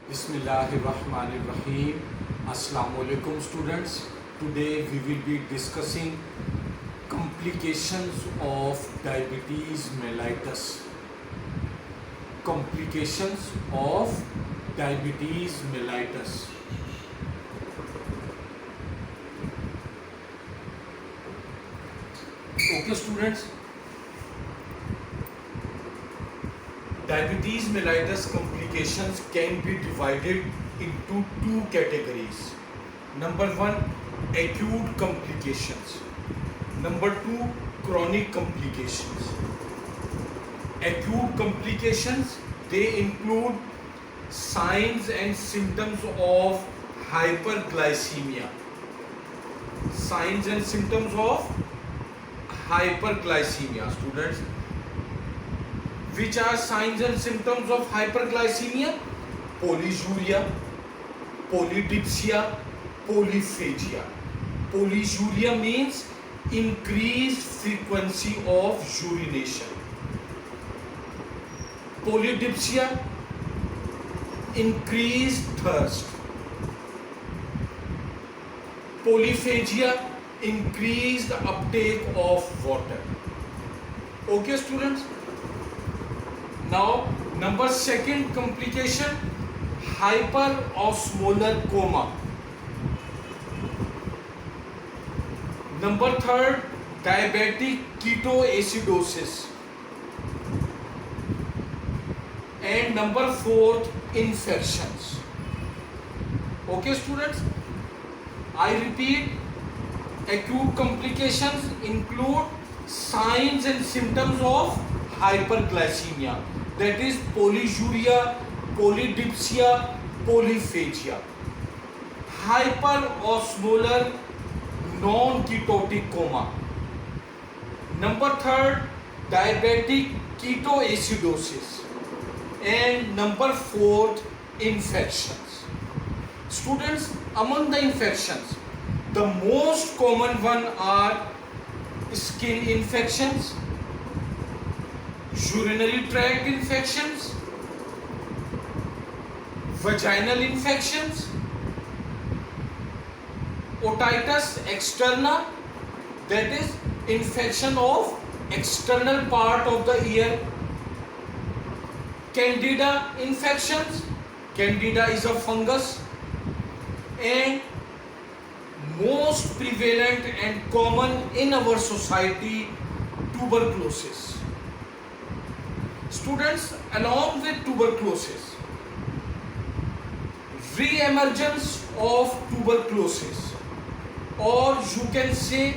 Bismillahirrahmanirrahim. Assalamu alaikum students. Today we will be discussing complications of diabetes mellitus. Complications of diabetes mellitus. Okay students, diabetes mellitus complications can be divided into two categories. Number one, acute complications. Number two, chronic complications. Acute complications, they include signs and symptoms of hyperglycemia. Signs and symptoms of hyperglycemia, students. Which are signs and symptoms of hyperglycemia? Polyuria, polydipsia, polyphagia. Polyuria means increased frequency of urination. Polydipsia, increased thirst. Polyphagia, increased uptake of water. Okay students? Now, number second complication, hyperosmolar coma. Number third, diabetic ketoacidosis. And number fourth, infections. Okay students? I repeat, acute complications include signs and symptoms of hyperglycemia, that is polyuria, polydipsia, polyphagia. Hyperosmolar non-ketotic coma. Number third, diabetic ketoacidosis. And number fourth, infections. Students, among the infections, the most common one are skin infections, urinary tract infections, vaginal infections, otitis externa, that is infection of external part of the ear, candida infections, candida is a fungus, and most prevalent and common in our society, tuberculosis. Students, along with tuberculosis, re-emergence of tuberculosis, or you can say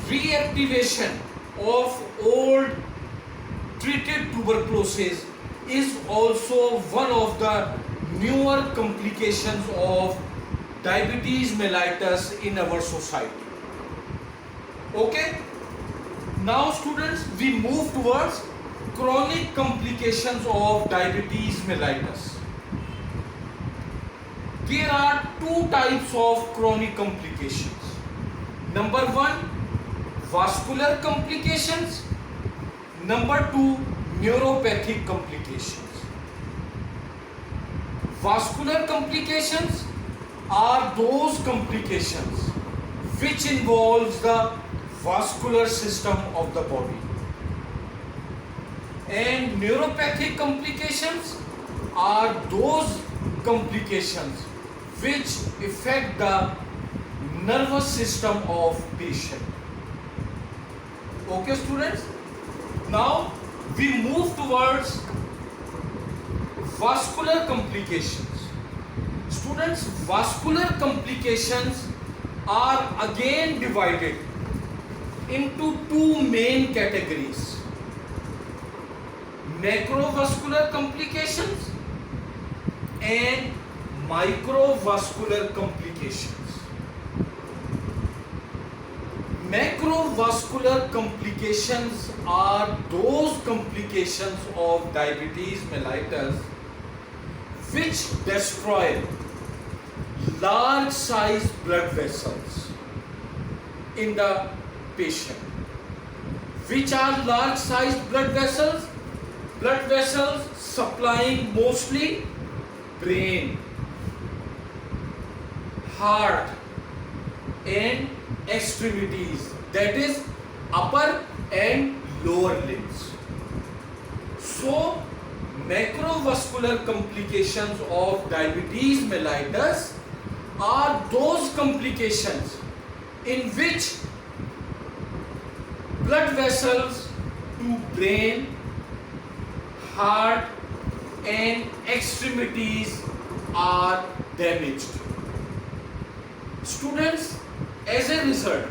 reactivation of old treated tuberculosis, is also one of the newer complications of diabetes mellitus in our society. Okay? Now students, we move towards chronic complications of diabetes mellitus. There are two types of chronic complications. Number one, vascular complications. Number two, neuropathic complications. Vascular complications are those complications which involves the vascular system of the body. And neuropathic complications are those complications which affect the nervous system of patient. Okay students? Now we move towards vascular complications. Students, vascular complications are again divided into two main categories: macrovascular complications and microvascular complications. Macrovascular complications are those complications of diabetes mellitus which destroy large size blood vessels in the patient. Which are large sized blood vessels? Blood vessels supplying mostly brain, heart and extremities, that is upper and lower limbs. So macrovascular complications of diabetes mellitus are those complications in which blood vessels to brain, heart and extremities are damaged. Students, as a result,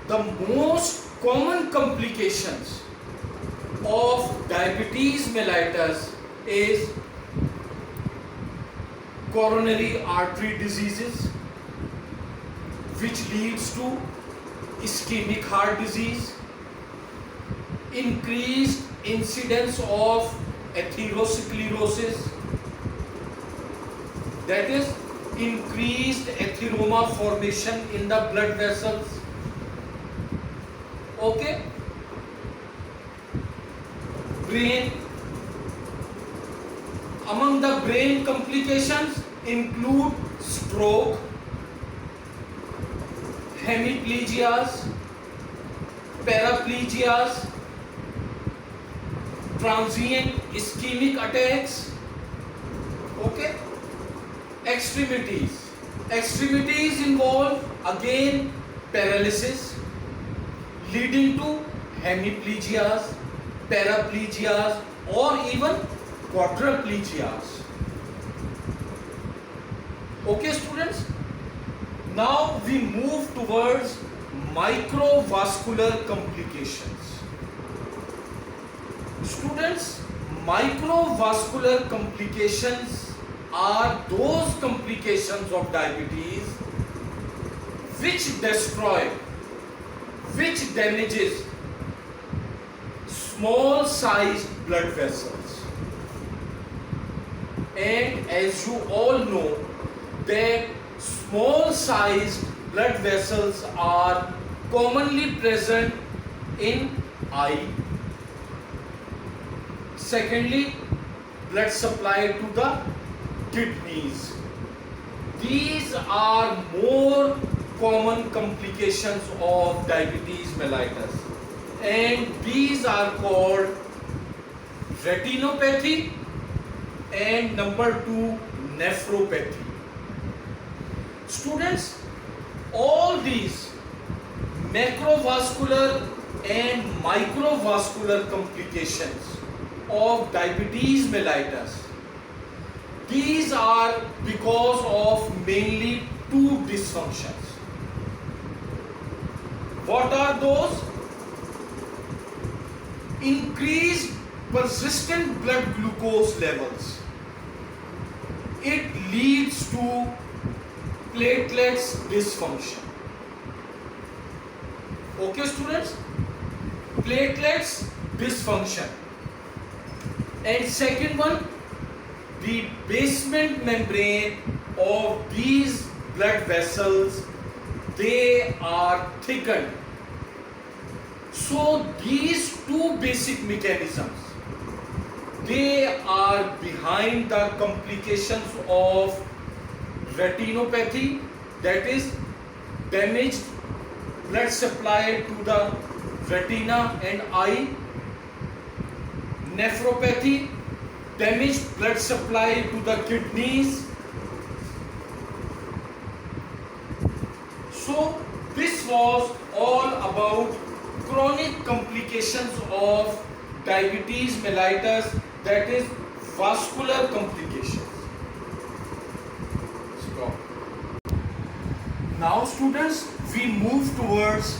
the most common complications of diabetes mellitus is coronary artery diseases, which leads to ischemic heart disease, increased incidence of atherosclerosis, that is increased atheroma formation in the blood vessels. Okay, brain, among the brain complications include stroke, hemiplegias, paraplegias, transient ischemic attacks. Okay, extremities involve again paralysis leading to hemiplegias, paraplegias or even quadriplegias. Okay students, now we move towards microvascular complications. Students, microvascular complications are those complications of diabetes which destroy, which damages small sized blood vessels. And as you all know that small sized blood vessels are commonly present in eye. Secondly, blood supply to the kidneys. These are more common complications of diabetes mellitus, and these are called retinopathy and number 2, nephropathy. Students, all these macrovascular and microvascular complications of diabetes mellitus, these are because of mainly two dysfunctions. What are those? Increased persistent blood glucose levels. It leads to platelets dysfunction. Okay students, platelets dysfunction. And second one, the basement membrane of these blood vessels, they are thickened. So these two basic mechanisms, they are behind the complications of retinopathy, that is damaged blood supply to the retina and eye, nephropathy, damaged blood supply to the kidneys. So this was all about chronic complications of diabetes mellitus, that is vascular complications. Stop. Now students, we move towards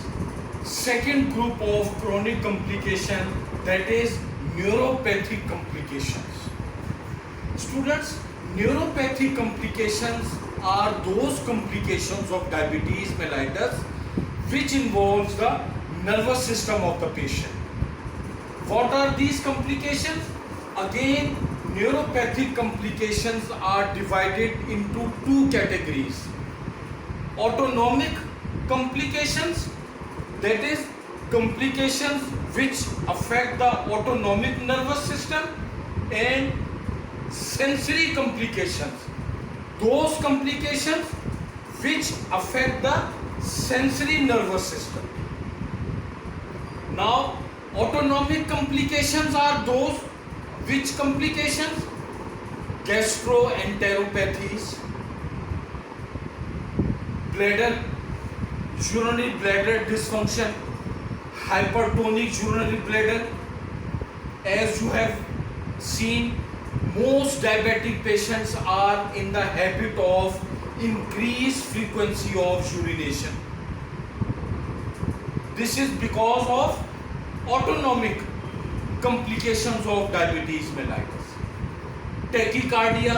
second group of chronic complication, that is neuropathic complications. Students, neuropathic complications are those complications of diabetes mellitus which involves the nervous system of the patient. What are these complications? Again, neuropathic complications are divided into two categories. Autonomic complications, that is complications which affect the autonomic nervous system, and sensory complications, those complications which affect the sensory nervous system. Now autonomic complications are those which complications? Gastroenteropathies, bladder, urinary bladder dysfunction, hypertonic urinary bladder. As you have seen, most diabetic patients are in the habit of increased frequency of urination. This is because of autonomic complications of diabetes mellitus. Tachycardia,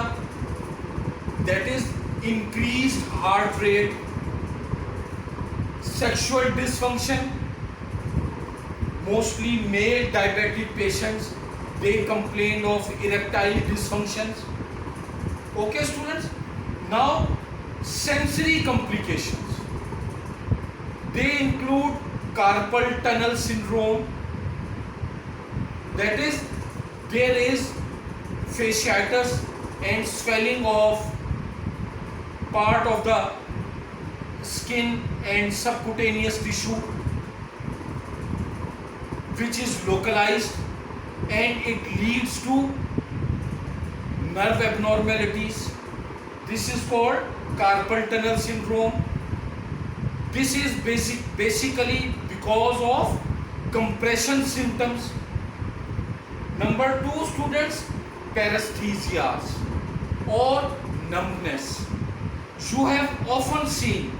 that is increased heart rate. Sexual dysfunction, mostly male diabetic patients, they complain of erectile dysfunctions. Okay students, now sensory complications, they include carpal tunnel syndrome, that is there is fasciitis and swelling of part of the skin and subcutaneous tissue which is localized, and it leads to nerve abnormalities. This is called carpal tunnel syndrome. This is basically because of compression symptoms. Number 2 students, paresthesias or numbness. You have often seen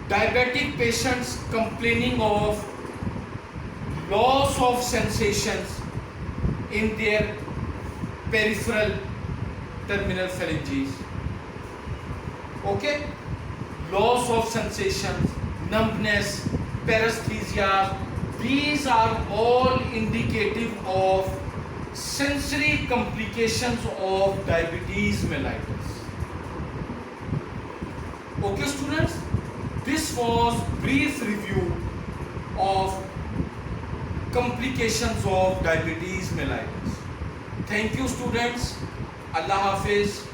diabetic patients complaining of loss of sensations in their peripheral terminal phalanges. Okay, loss of sensations, numbness, paresthesia, these are all indicative of sensory complications of diabetes mellitus. Okay students, this was brief review of complications of diabetes mellitus. Thank you students. Allah Hafiz.